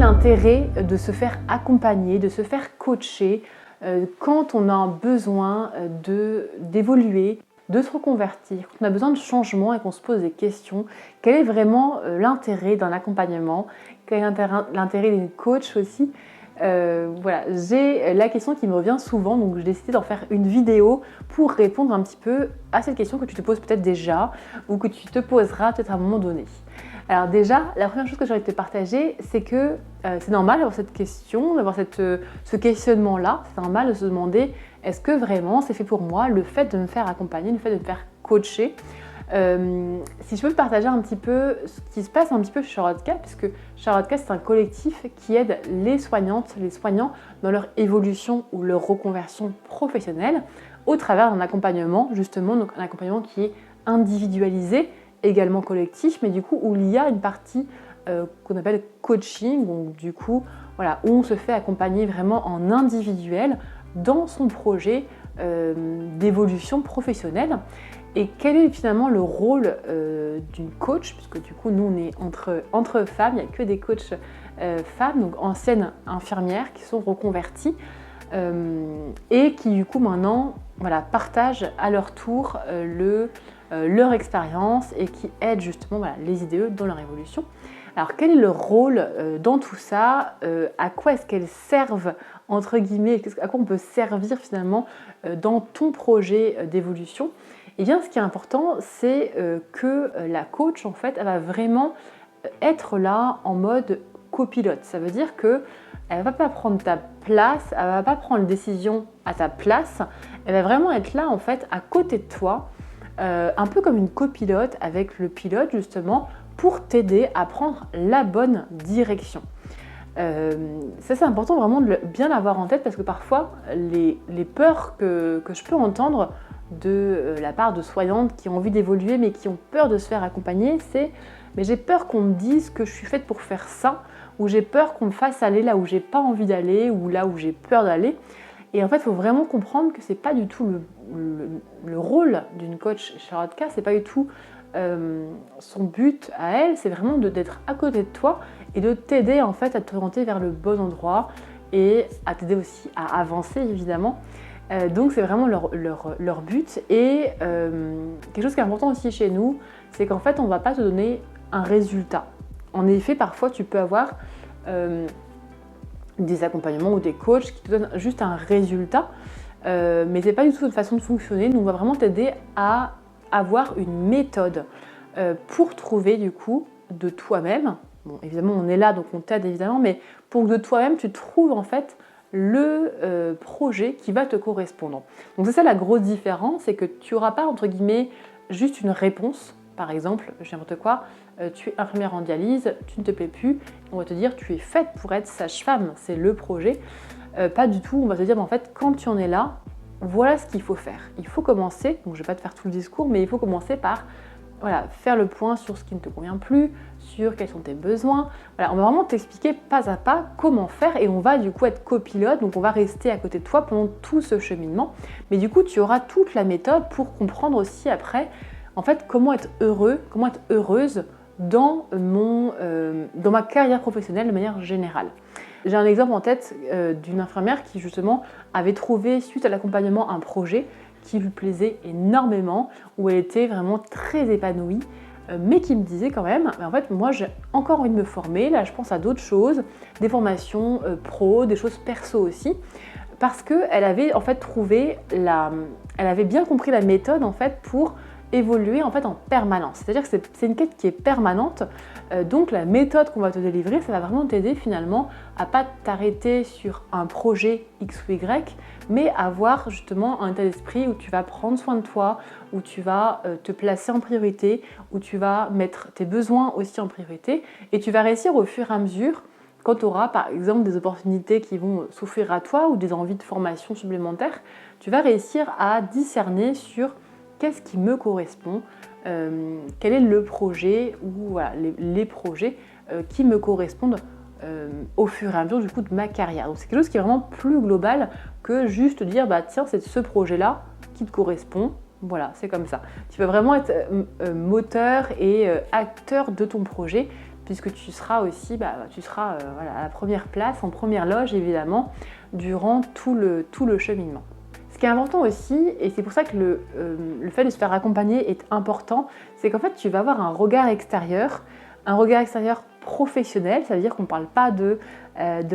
l'intérêt de se faire accompagner, de se faire coacher quand on a besoin d'évoluer, de se reconvertir, quand on a besoin de changement et qu'on se pose des questions? Quel est vraiment l'intérêt d'un accompagnement? Quel est l'intérêt d'une coach aussi? Voilà, j'ai la question qui me revient souvent, donc j'ai décidé d'en faire une vidéo pour répondre un petit peu à cette question que tu te poses peut-être déjà ou que tu te poseras peut-être à un moment donné. Alors déjà, la première chose que j'ai envie de te partager, c'est que c'est normal d'avoir cette question, d'avoir ce questionnement-là. C'est normal de se demander, est-ce que vraiment c'est fait pour moi, le fait de me faire accompagner, le fait de me faire coacher? Si je peux te partager un petit peu ce qui se passe un petit peu chez Charotka, puisque Charotka c'est un collectif qui aide les soignantes, les soignants dans leur évolution ou leur reconversion professionnelle au travers d'un accompagnement, justement, donc un accompagnement qui est individualisé, également collectif, mais du coup où il y a une partie qu'on appelle coaching, donc du coup voilà, où on se fait accompagner vraiment en individuel dans son projet d'évolution professionnelle. Et quel est finalement le rôle d'une coach, puisque du coup nous on est entre femmes, il n'y a que des coachs femmes, donc anciennes infirmières qui sont reconverties et qui du coup maintenant voilà, partagent à leur tour leur expérience et qui aident justement voilà, les IDE dans leur évolution. Alors quel est le rôle dans tout ça? À quoi est-ce qu'elles servent entre guillemets? À quoi on peut servir finalement dans ton projet d'évolution? Eh bien ce qui est important, c'est que la coach en fait, elle va vraiment être là en mode copilote. Ça veut dire que elle ne va pas prendre ta place, elle ne va pas prendre les décisions à ta place, elle va vraiment être là en fait à côté de toi, un peu comme une copilote avec le pilote justement pour t'aider à prendre la bonne direction. Ça c'est important vraiment de bien l'avoir en tête parce que parfois les peurs que je peux entendre de la part de soignantes qui ont envie d'évoluer mais qui ont peur de se faire accompagner, c'est mais j'ai peur qu'on me dise que je suis faite pour faire ça, ou j'ai peur qu'on me fasse aller là où j'ai pas envie d'aller ou là où j'ai peur d'aller. Et en fait, il faut vraiment comprendre que c'est pas du tout le rôle d'une coach Charotka, c'est pas du tout son but à elle, c'est vraiment d'être à côté de toi et de t'aider en fait à t'orienter vers le bon endroit et à t'aider aussi à avancer évidemment. Donc c'est vraiment leur but. Et quelque chose qui est important aussi chez nous, c'est qu'en fait on ne va pas te donner un résultat. En effet, parfois tu peux avoir des accompagnements ou des coachs qui te donnent juste un résultat, mais c'est pas du tout une façon de fonctionner. Nous on va vraiment t'aider à avoir une méthode pour trouver du coup de toi-même. Bon, évidemment on est là donc on t'aide évidemment, mais pour que de toi-même tu trouves en fait le projet qui va te correspondre. Donc c'est ça la grosse différence, c'est que tu n'auras pas entre guillemets juste une réponse. Par exemple, je dis n'importe quoi, tu es infirmière en dialyse, tu ne te plais plus, on va te dire tu es faite pour être sage-femme, c'est le projet. Pas du tout, on va te dire en fait quand tu en es là, voilà ce qu'il faut faire. Il faut commencer, donc je ne vais pas te faire tout le discours, mais il faut commencer par voilà, faire le point sur ce qui ne te convient plus, sur quels sont tes besoins. Voilà, on va vraiment t'expliquer pas à pas comment faire et on va du coup être copilote, donc on va rester à côté de toi pendant tout ce cheminement. Mais du coup, tu auras toute la méthode pour comprendre aussi après, en fait, comment être heureux, comment être heureuse dans ma carrière professionnelle de manière générale. J'ai un exemple en tête d'une infirmière qui justement avait trouvé suite à l'accompagnement un projet qui lui plaisait énormément, où elle était vraiment très épanouie, mais qui me disait quand même, en fait moi j'ai encore envie de me former, là je pense à d'autres choses, des formations pro, des choses perso aussi, parce qu'elle avait en fait elle avait bien compris la méthode en fait pour évoluer en fait en permanence. C'est-à-dire que c'est une quête qui est permanente, donc la méthode qu'on va te délivrer, ça va vraiment t'aider finalement à pas t'arrêter sur un projet X ou Y, mais avoir justement un état d'esprit où tu vas prendre soin de toi, où tu vas te placer en priorité, où tu vas mettre tes besoins aussi en priorité, et tu vas réussir au fur et à mesure, quand tu auras par exemple des opportunités qui vont s'offrir à toi ou des envies de formation supplémentaires, tu vas réussir à discerner sur qu'est-ce qui me correspond, quel est le projet ou voilà, les projets qui me correspondent au fur et à mesure du coup de ma carrière. Donc c'est quelque chose qui est vraiment plus global que juste dire bah tiens c'est ce projet-là qui te correspond, voilà c'est comme ça. Tu vas vraiment être moteur et acteur de ton projet puisque tu seras aussi voilà, à la première place, en première loge évidemment, durant tout le cheminement. Ce qui est important aussi, et c'est pour ça que le fait de se faire accompagner est important, c'est qu'en fait tu vas avoir un regard extérieur professionnel, ça veut dire qu'on ne parle pas de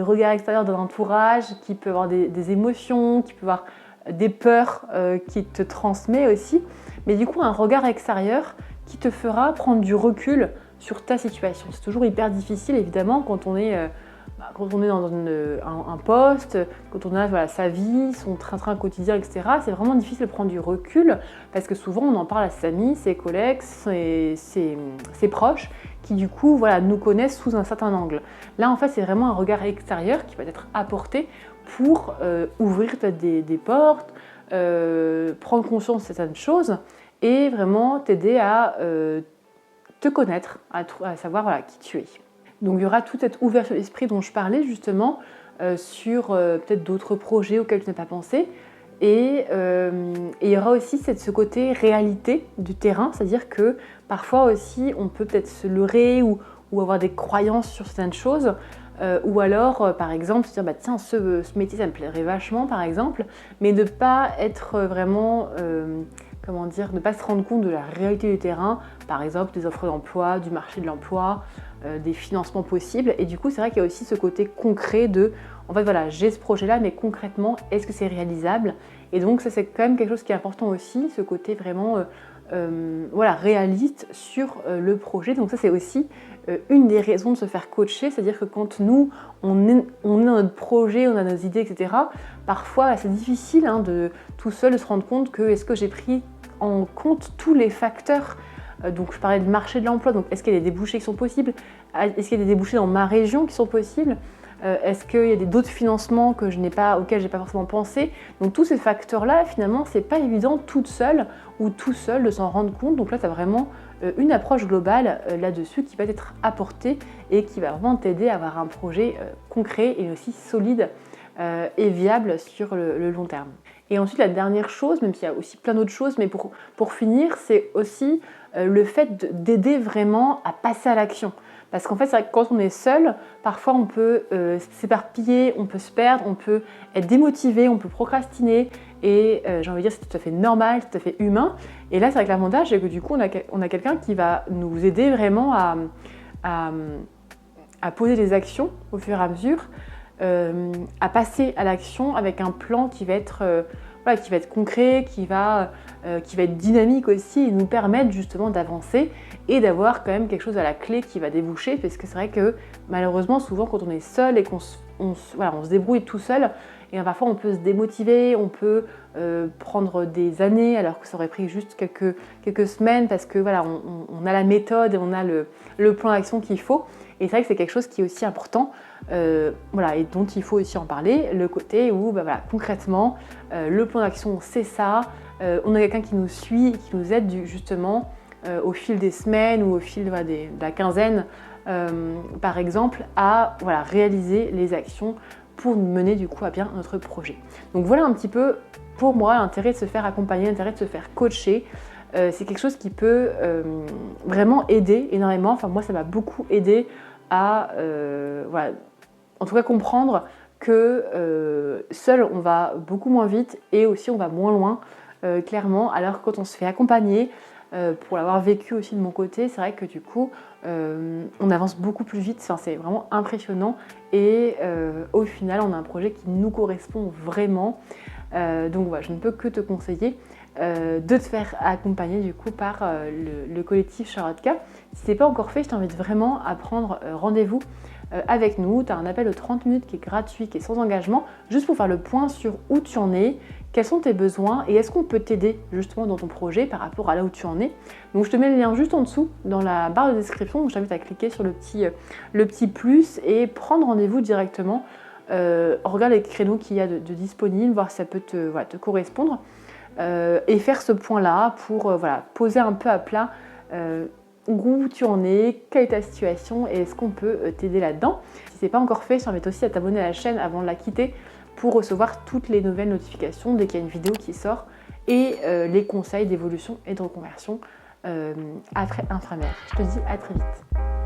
regard extérieur d'un entourage qui peut avoir des émotions, qui peut avoir des peurs qui te transmet aussi, mais du coup un regard extérieur qui te fera prendre du recul sur ta situation. C'est toujours hyper difficile évidemment quand on est dans un poste, quand on a voilà, sa vie, son train-train quotidien, etc. C'est vraiment difficile de prendre du recul parce que souvent on en parle à ses amis, ses collègues, ses proches qui du coup voilà, nous connaissent sous un certain angle. Là en fait c'est vraiment un regard extérieur qui va être apporté pour ouvrir peut-être des portes, prendre conscience de certaines choses et vraiment t'aider à te connaître, à savoir voilà, qui tu es. Donc il y aura toute cette ouverture d'esprit dont je parlais justement sur peut-être d'autres projets auxquels tu n'as pas pensé. Et il y aura aussi ce côté réalité du terrain, c'est-à-dire que parfois aussi on peut peut-être se leurrer ou avoir des croyances sur certaines choses. Ou alors, par exemple, se dire bah, tiens, ce métier ça me plairait vachement par exemple, mais ne pas être vraiment, ne pas se rendre compte de la réalité du terrain, par exemple des offres d'emploi, du marché de l'emploi, des financements possibles. Et du coup, c'est vrai qu'il y a aussi ce côté concret de, en fait voilà, j'ai ce projet-là, mais concrètement, est-ce que c'est réalisable? Et donc ça, c'est quand même quelque chose qui est important aussi, ce côté vraiment voilà, réaliste sur le projet. Donc ça, c'est aussi une des raisons de se faire coacher, c'est-à-dire que quand nous, on est dans notre projet, on a nos idées, etc., parfois c'est difficile de tout seul de se rendre compte que est-ce que j'ai pris en compte tous les facteurs. Donc je parlais du marché de l'emploi, donc est-ce qu'il y a des débouchés qui sont possibles? Est-ce qu'il y a des débouchés dans ma région qui sont possibles? Est-ce qu'il y a d'autres financements auxquels je n'ai pas forcément pensé? Donc tous ces facteurs-là, finalement, c'est pas évident toute seule ou tout seul de s'en rendre compte. Donc là, tu as vraiment une approche globale là-dessus qui va être apportée et qui va vraiment t'aider à avoir un projet concret et aussi solide et viable sur le long terme. Et ensuite, la dernière chose, même s'il y a aussi plein d'autres choses, mais pour finir, c'est aussi le fait d'aider vraiment à passer à l'action. Parce qu'en fait, c'est vrai que quand on est seul, parfois on peut s'éparpiller, on peut se perdre, on peut être démotivé, on peut procrastiner. Et j'ai envie de dire, c'est tout à fait normal, tout à fait humain. Et là, c'est vrai que l'avantage, c'est que du coup, on a quelqu'un qui va nous aider vraiment à poser des actions au fur et à mesure, à passer à l'action avec un plan qui va être concret, qui va être dynamique aussi et nous permettre justement d'avancer et d'avoir quand même quelque chose à la clé qui va déboucher, parce que c'est vrai que malheureusement souvent quand on est seul et qu'on se débrouille tout seul, et parfois on peut se démotiver, on peut prendre des années alors que ça aurait pris juste quelques semaines parce que voilà, on a la méthode et on a le plan d'action qu'il faut. Et c'est vrai que c'est quelque chose qui est aussi important, et dont il faut aussi en parler, le côté où concrètement, le plan d'action c'est ça, on a quelqu'un qui nous suit, qui nous aide justement au fil des semaines ou au fil de la quinzaine, par exemple, à réaliser les actions pour mener du coup à bien notre projet. Donc voilà un petit peu pour moi l'intérêt de se faire accompagner, l'intérêt de se faire coacher. C'est quelque chose qui peut vraiment aider énormément. Enfin moi ça m'a beaucoup aidé à en tout cas comprendre que seul on va beaucoup moins vite et aussi on va moins loin clairement, alors que quand on se fait accompagner, pour l'avoir vécu aussi de mon côté, c'est vrai que du coup on avance beaucoup plus vite, enfin, c'est vraiment impressionnant et au final on a un projet qui nous correspond vraiment. Donc voilà, je ne peux que te conseiller de te faire accompagner du coup par le collectif Charotka. Si ce n'est pas encore fait, je t'invite vraiment à prendre rendez-vous avec nous. Tu as un appel de 30 minutes qui est gratuit, qui est sans engagement, juste pour faire le point sur où tu en es, quels sont tes besoins et est-ce qu'on peut t'aider justement dans ton projet par rapport à là où tu en es. Donc je te mets le lien juste en dessous dans la barre de description, donc je t'invite à cliquer sur le petit plus et prendre rendez-vous directement. Regarde les créneaux qu'il y a de disponibles, voir si ça peut te correspondre et faire ce point-là pour poser un peu à plat où tu en es, quelle est ta situation et est-ce qu'on peut t'aider là-dedans. Si ce n'est pas encore fait, je t'invite aussi à t'abonner à la chaîne avant de la quitter pour recevoir toutes les nouvelles notifications dès qu'il y a une vidéo qui sort et les conseils d'évolution et de reconversion après infirmière. Je te dis à très vite.